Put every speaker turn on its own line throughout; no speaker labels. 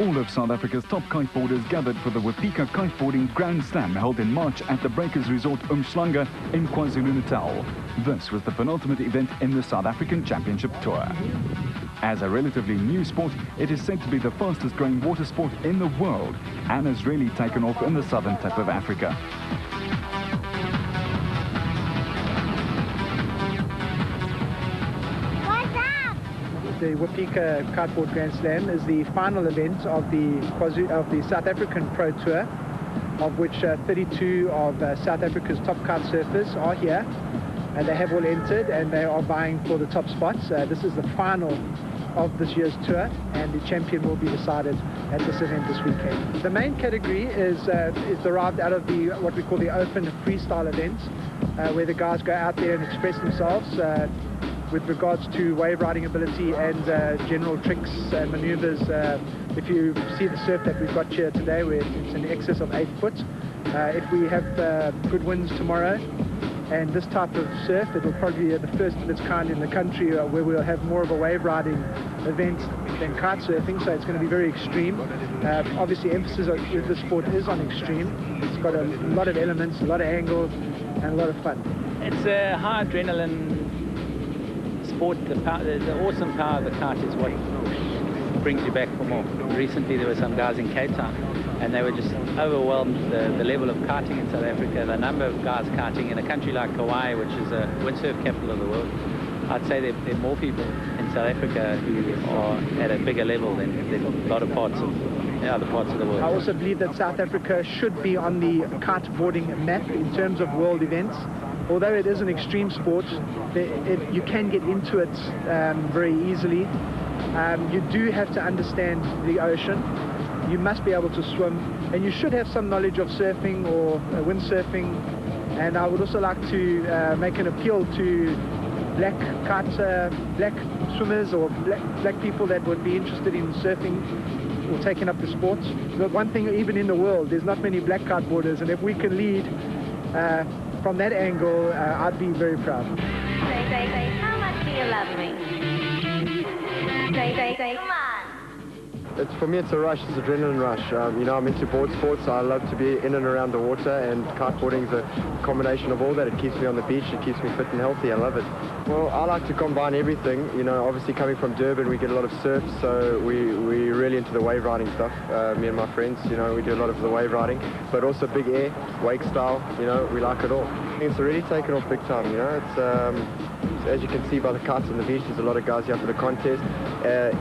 All of South Africa's top kiteboarders gathered for the Wipika Kiteboarding Grand Slam held in March at the Breakers Resort Umhlanga in KwaZulu-Natal. This was the penultimate event in the South African Championship Tour. As a relatively new sport, it is said to be the fastest growing water sport in the world and has really taken off in the southern tip of Africa.
The Wipika Kiteboard Grand Slam is the final event of the South African Pro Tour, of which 32 of South Africa's top kite surfers are here. And they have all entered and they are vying for the top spots. This is the final of this year's tour, and the champion will be decided at this event this weekend. The main category is derived out of what we call the open freestyle events, where the guys go out there and express themselves with regards to wave riding ability and general tricks and maneuvers. If you see the surf that we've got here today, where it's in excess of 8 foot, if we have good winds tomorrow and this type of surf, it will probably be the first of its kind in the country where we'll have more of a wave riding event than kite surfing, so it's going to be very extreme. Obviously emphasis with the sport is on extreme. It's got a lot of elements, a lot of angles and a lot of fun.
It's a high adrenaline sport. The awesome power of the kite is what brings you back for more. Recently there were some guys in Cape Town and they were just overwhelmed, the level of kiting in South Africa, the number of guys kiting in a country like Hawaii, which is a windsurf capital of the world. I'd say there are more people in South Africa who are at a bigger level than a lot of parts of other parts of the world.
I also believe that South Africa should be on the kiteboarding map in terms of world events. Although it is an extreme sport, you can get into it very easily. You do have to understand the ocean. You must be able to swim, and you should have some knowledge of surfing or windsurfing. And I would also like to make an appeal to black swimmers or black people that would be interested in surfing or taking up the sport. The one thing, even in the world, there's not many black kiteboarders, and if we can lead from that angle, I'd be very proud.
Say, how much do you love me? Say, come on.
For me, it's a rush. It's an adrenaline rush. You know, I'm into board sports. I love to be in and around the water, and kiteboarding is a combination of all that. It keeps me on the beach. It keeps me fit and healthy. I love it. Well, I like to combine everything. You know, obviously coming from Durban, we get a lot of surf, so we're really into the wave riding stuff. Me and my friends, you know, we do a lot of the wave riding, but also big air, wake style. You know, we like it all. It's already taken off big time. You know, it's as you can see by the kites on the beach, there's a lot of guys here for the contest.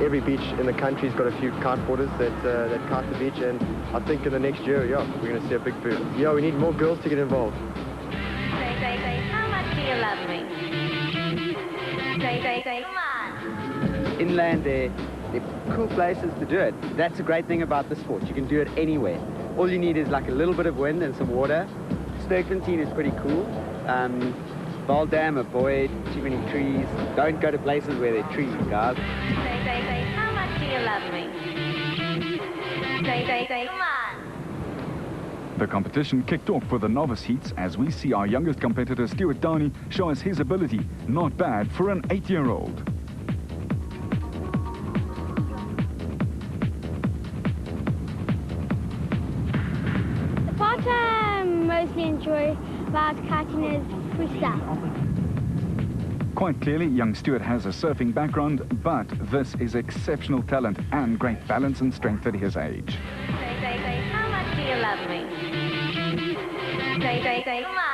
Every beach in the country's got a few kiteboarders that kite the beach, and I think in the next year, yeah, we're going to see a big boom. Yeah, we need more girls to get involved.
Say, how much do you love me? Say, come on.
Inland, they're cool places to do it. That's the great thing about the sport. You can do it anywhere. All you need is like a little bit of wind and some water. Sterkfontein is pretty cool. Val Dam, avoid too many trees. Don't go to places where there are trees, guys.
Say, how much do you love me? Say, come on.
The competition kicked off for the novice heats as we see our youngest competitor, Stuart Downey, show us his ability. Not bad for an 8-year-old.
The part I mostly enjoy about kiting is freestyle.
Quite clearly, young Stuart has a surfing background, but this is exceptional talent and great balance and strength at his age.
Say, how much do you love me? Say, come on.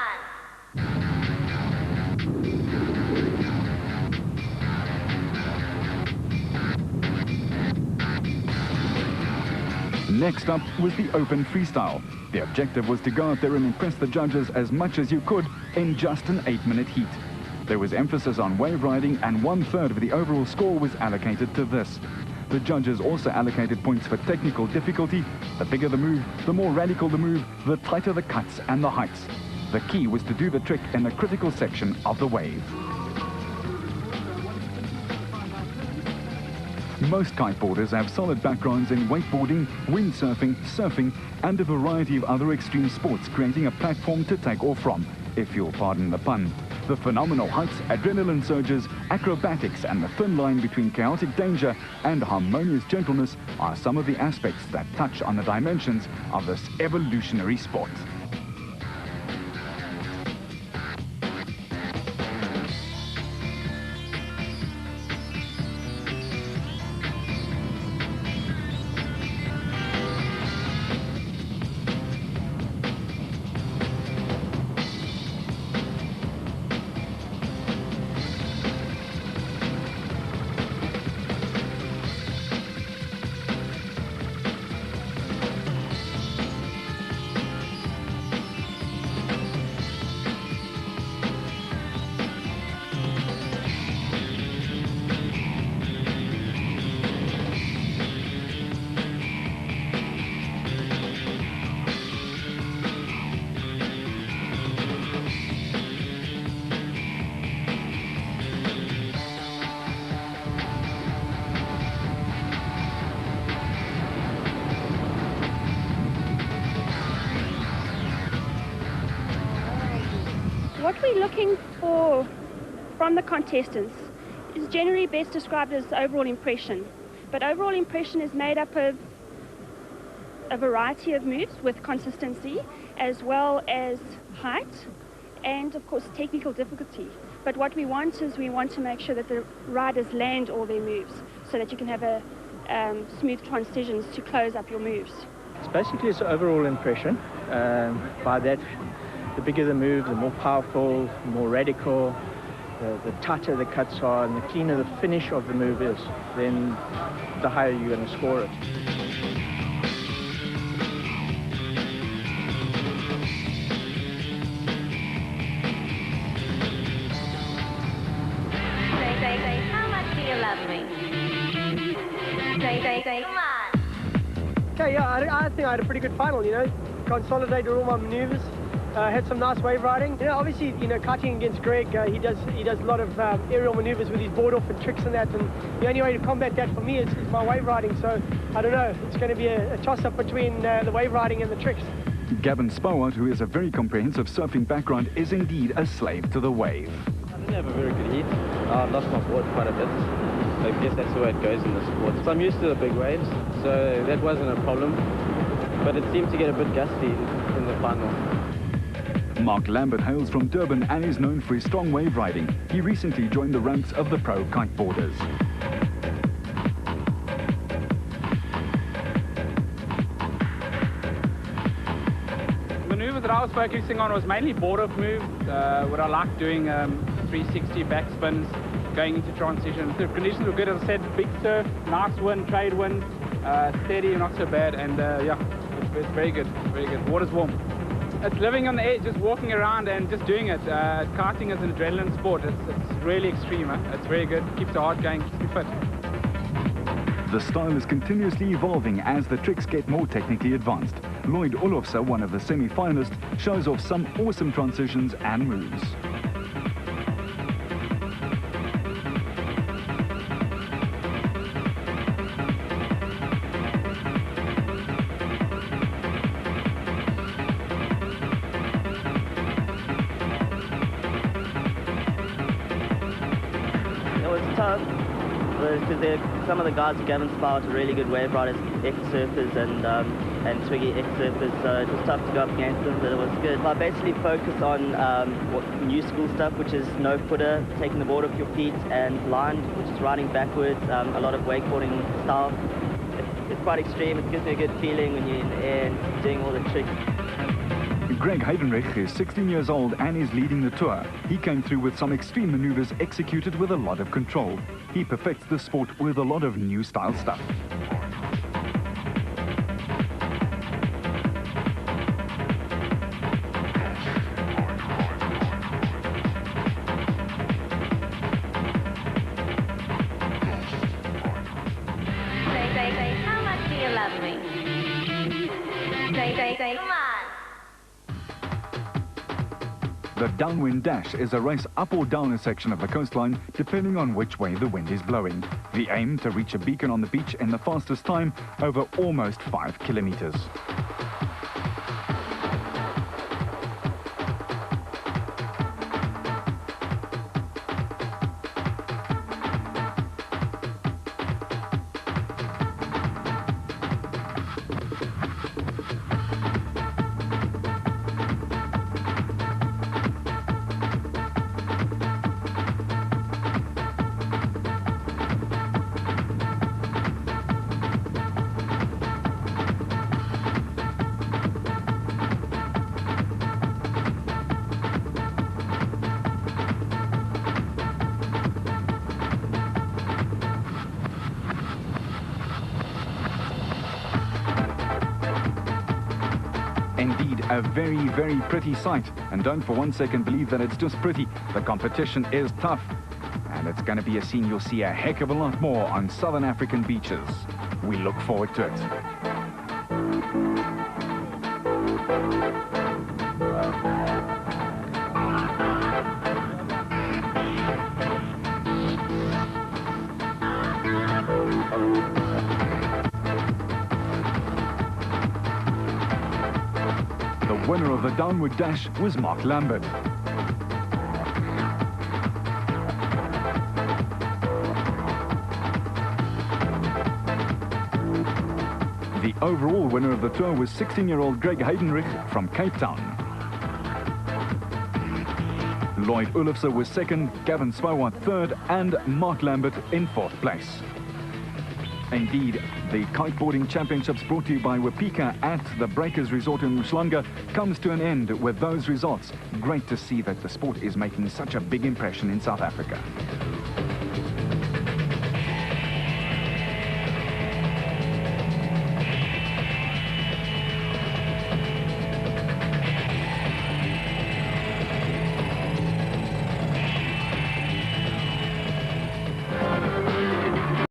Next up was the open freestyle. The objective was to go out there and impress the judges as much as you could in just an 8-minute heat. There was emphasis on wave riding, and 1/3 of the overall score was allocated to this. The judges also allocated points for technical difficulty. The bigger the move, the more radical the move, the tighter the cuts and the heights. The key was to do the trick in the critical section of the wave. Most kiteboarders have solid backgrounds in wakeboarding, windsurfing, surfing, and a variety of other extreme sports, creating a platform to take off from, if you'll pardon the pun. The phenomenal heights, adrenaline surges, acrobatics, and the thin line between chaotic danger and harmonious gentleness are some of the aspects that touch on the dimensions of this evolutionary sport.
What we're looking for from the contestants is generally best described as overall impression. But overall impression is made up of a variety of moves with consistency, as well as height and, of course, technical difficulty. But what we want is we want to make sure that the riders land all their moves so that you can have a smooth transitions to close up your moves.
It's basically its overall impression. By that, the bigger the move, the more powerful, the more radical, the tighter the cuts are, and the cleaner the finish of the move is, then the higher you're going to score it.
How much do you love me? Come on.
Okay, yeah, I think I had a pretty good final, you know. Consolidated all my maneuvers. Had some nice wave riding. You know, obviously, you know, kiting against Greg, he does a lot of aerial maneuvers with his board off and tricks and that, and the only way to combat that for me is my wave riding. So I don't know, it's going to be a toss-up between the wave riding and the tricks.
Gavin Spowart, who has a very comprehensive surfing background, is indeed a slave to the wave.
I didn't have a very good heat. I lost my board quite a bit. So I guess that's the way it goes in the sport. So I'm used to the big waves, so that wasn't a problem. But it seemed to get a bit gusty in the final.
Mark Lambert hails from Durban and is known for his strong wave riding. He recently joined the ranks of the pro kiteboarders.
The maneuver that I was focusing on was mainly board-off moves. What I like doing, 360 backspins, going into transition. The conditions were good, as I said, big surf, nice wind, trade wind, steady, not so bad, and yeah, it's very good, very good. Water's warm. It's living on the edge, just walking around and just doing it. Kiting is an adrenaline sport. It's really extreme. It's very good. Keeps the heart going, keeps you fit.
The style is continuously evolving as the tricks get more technically advanced. Lloyd Olofse, one of the semi-finalists, shows off some awesome transitions and moves.
Tough, because some of the guys who Gavin Spowart are really good wave riders, ex-surfers and Twiggy ex-surfers, so it was tough to go up against them, but it was good. I basically focus on new school stuff, which is no footer, taking the board off your feet, and blind, which is riding backwards, a lot of wakeboarding style. It's quite extreme. It gives me a good feeling when you're in the air and doing all the tricks.
Greg Heidenreich is 16 years old and is leading the tour. He came through with some extreme maneuvers executed with a lot of control. He perfects the sport with a lot of new style stuff.
How much do you love me? Come on.
The downwind dash is a race up or down a section of the coastline, depending on which way the wind is blowing. The aim to reach a beacon on the beach in the fastest time, over almost 5 kilometers. Indeed, a very, very pretty sight. And don't for one second believe that it's just pretty. The competition is tough. And it's going to be a scene you'll see a heck of a lot more on Southern African beaches. We look forward to it. The winner of the downward dash was Mark Lambert. The overall winner of the tour was 16-year-old Greg Heidenrich from Cape Town. Lloyd Olofse was second, Gavin Spowart third, and Mark Lambert in fourth place. Indeed, the Kiteboarding Championships brought to you by Wipika at the Breakers Resort in Umhlanga comes to an end with those results. Great to see that the sport is making such a big impression in South Africa.